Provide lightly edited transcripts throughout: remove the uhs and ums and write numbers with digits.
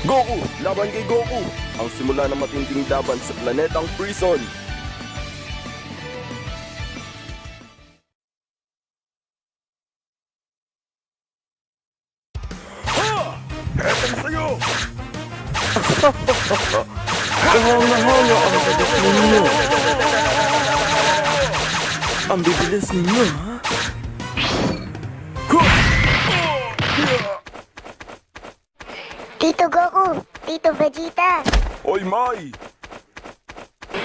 Goku! Laban kay Goku! Ang simula ng matinding laban sa planetang Prison! Ha! Eto sa'yo! Kahanga-hanga ang bilis ninyo. Ang bibilis ninyo, ha? Tito Goku! Tito Vegeta! Oy, Mai!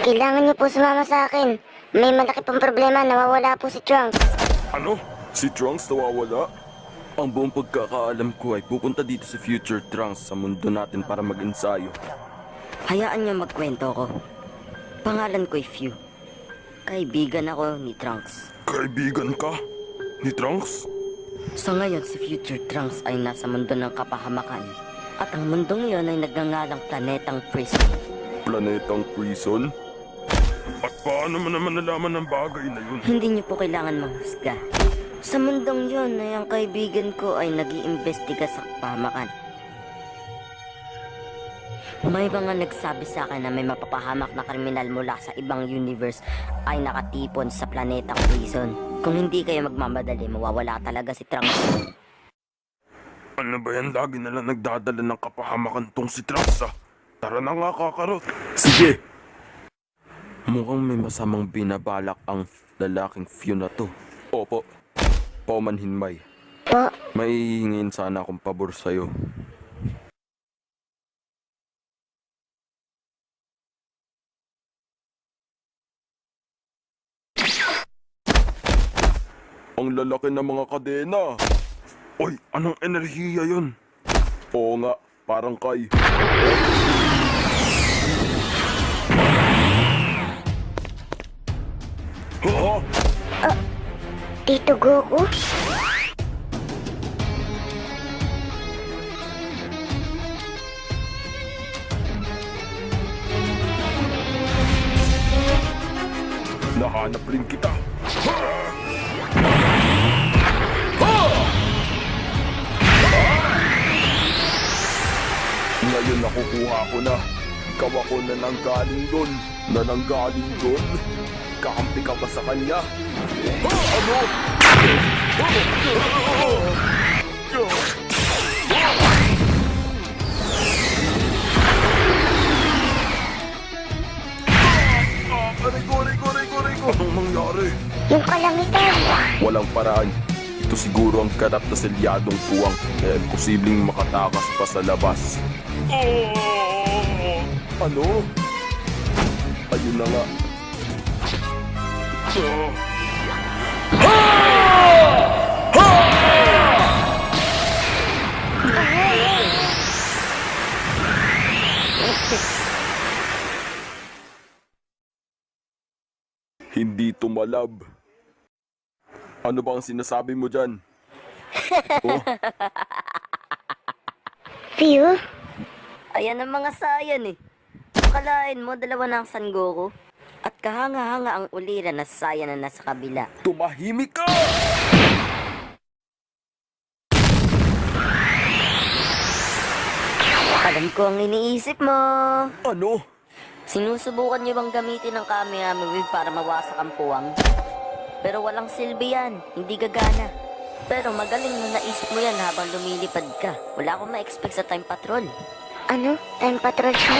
Kailangan niyo po sumama sa akin. May malaki pang problema, nawawala po si Trunks. Ano? Si Trunks nawawala? Ang buong pagkakaalam ko ay pupunta dito sa Future Trunks sa mundo natin para mag-ensayo. Hayaan niyo magkwento ko. Pangalan ko'y Few. Kaibigan ako ni Trunks. Kaibigan ka? Ni Trunks? So ngayon si Future Trunks ay nasa mundo ng kapahamakan. At ang mundong iyon ay nagngangalang planetang Prison. Planetang Prison? At paano mo naman nalaman ng bagay na yun? Hindi niyo po kailangan manghusga. Sa mundong iyon ay ang kaibigan ko ay nag-iimbestiga sa kapahamakan. May mga nagsabi sa akin na may mapapahamak na kriminal mula sa ibang universe ay nakatipon sa planetang Prison. Kung hindi kayo magmamadali, mawawala talaga si Trunks. Ano ba yan? Lagi na lang nagdadala ng kapahamakan tong si Trunks, ah. Tara na nga, kakarot. Sige! Mukhang may masamang binabalak ang lalaking Few na to. Opo. Paumanhin, Mai. Po, May hihingin sana akong pabor sa'yo. Ang lalaki ng mga kadena. Oy, anong enerhiya yun? Oo nga, parang kay... Oo! Tito Goku? Nahanap rin kita. Ngayon nakukuha ko na. Ikaw ako na nanggaling doon. Na nanggaling doon. Kakampi ka ba sa kanya? Ano? Aray ko! Anong nangyari? Yung kalangitan! Walang paraan. Ito siguro ang ganap na selyadong puwang kaya imposibleng makatakas pa sa labas. Ano? Ayun na nga. Hindi tumalab. Ano ba ang sinasabi mo dyan? Oh, Few? Ayan ang mga sayan eh. Akalain mo dalawa na ang Son Goku. At kahanga-hanga ang uliran na sayan na nasa kabila. tumahimik ka! Alam ko ang iniisip mo. Ano? Sinusubukan niyo bang gamitin ang Kamehameha Wave para mawasak ang puwang? Pero walang silbi yan, hindi gagana. Pero magaling na naisip mo yan habang lumilipad ka. Wala akong ma-expect sa Time Patrol. Ano? Time Patrol siya?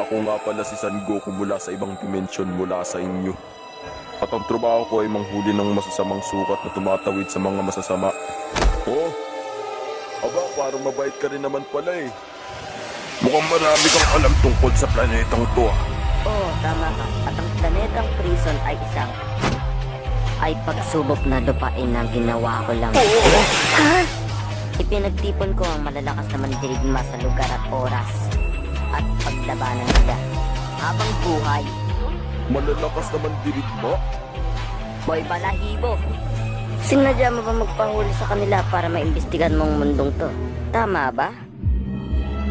Ako nga pala si Son Goku mula sa ibang dimensyon mula sa inyo. At ang trabaho ko ay manghuli ng masasamang sukat na tumatawid sa mga masasama. Oh, aba, parang mabait ka rin naman pala eh. Mukhang marami kang alam tungkol sa planetang to ah. Oo, tama ka. At ang planetang Prison ay pagsubok na lupain na ginawa ko lang. Ha? Ipinagtipon ko ang malalakas na mandirigma sa lugar at oras. At paglabanan nila. Habang buhay, Malalakas naman dirigma. Boy Balahibo. Sinadya mo ba magpahuli sa kanila para maimbestigan mong mundong to? Tama ba?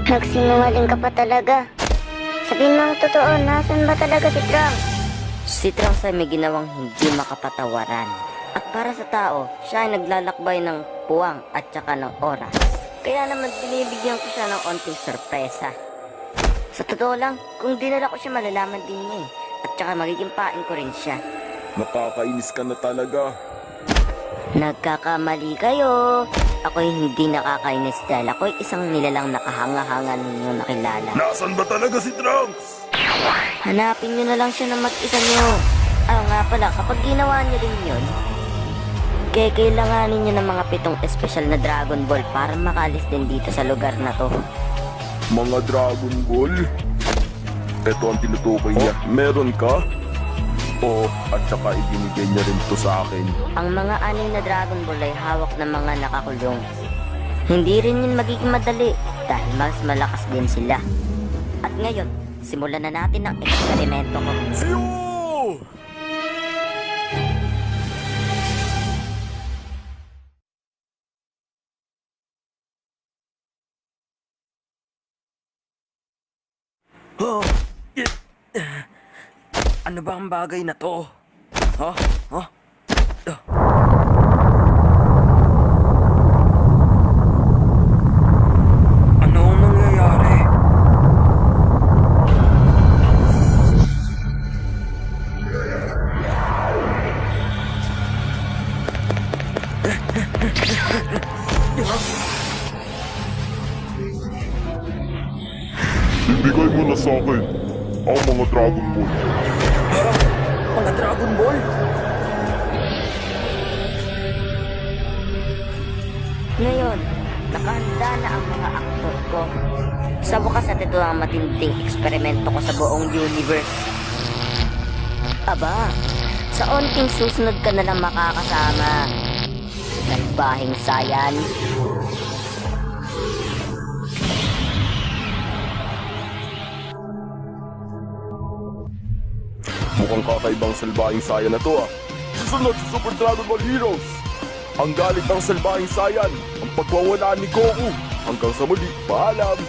Nagsinungaling ka pa talaga. Sabihin mo ang totoo, nasan ba talaga si Trunks? Si Trunks ay may ginawang hindi makapatawaran. At para sa tao, siya ay naglalakbay ng puwang at saka ng oras. Kaya naman binibigyan ko siya ng onting sorpresa. Sa totoo lang, kung dinala ko siya malalaman din niya eh. At saka magiging pain ko rin siya. Nakakainis ka na talaga. Nagkakamali kayo. Ako'y hindi nakakainis dahil ako'y isang nilalang nakahanga-hanga ninyo nakilala. Nasaan ba talaga si Trunks? Hanapin nyo na lang siya ng mag-isa nyo. Nga pala, kapag ginawa nyo din yun, kailanganin nyo ng mga 7 espesyal na Dragon Ball para makalis din dito sa lugar na to. Mga Dragon Ball? Ito ang tinutukoy niya. Meron ka? Oo, at saka ibinigay niya rin to sa akin. Ang mga 6 na Dragon Ball ay hawak ng mga nakakulong. Hindi rin yun magiging madali dahil mas malakas din sila. At ngayon, simulan na natin ang eksperimento ko. Siyo! Oh, ano ba ang bagay na to? Ha? Ha? Ano ang nangyayari? Ibigay mo na sa akin ang mga Dragon Ball. Mga Dragon Ball? Ngayon, nakahanda na ang mga aktor ko. Sa wakas at ito ang matinding eksperimento ko sa buong universe. Aba, sa onting susunod ka na lang makakasama. Salbahing Saiyan. Mukhang kakaibang salbahing Saiyan na to ah. Susunod sa Super Dragon Ball Heroes. Ang galit ng salbahing Saiyan, ang pagwawala ni Goku. Hanggang sa muli, paalam!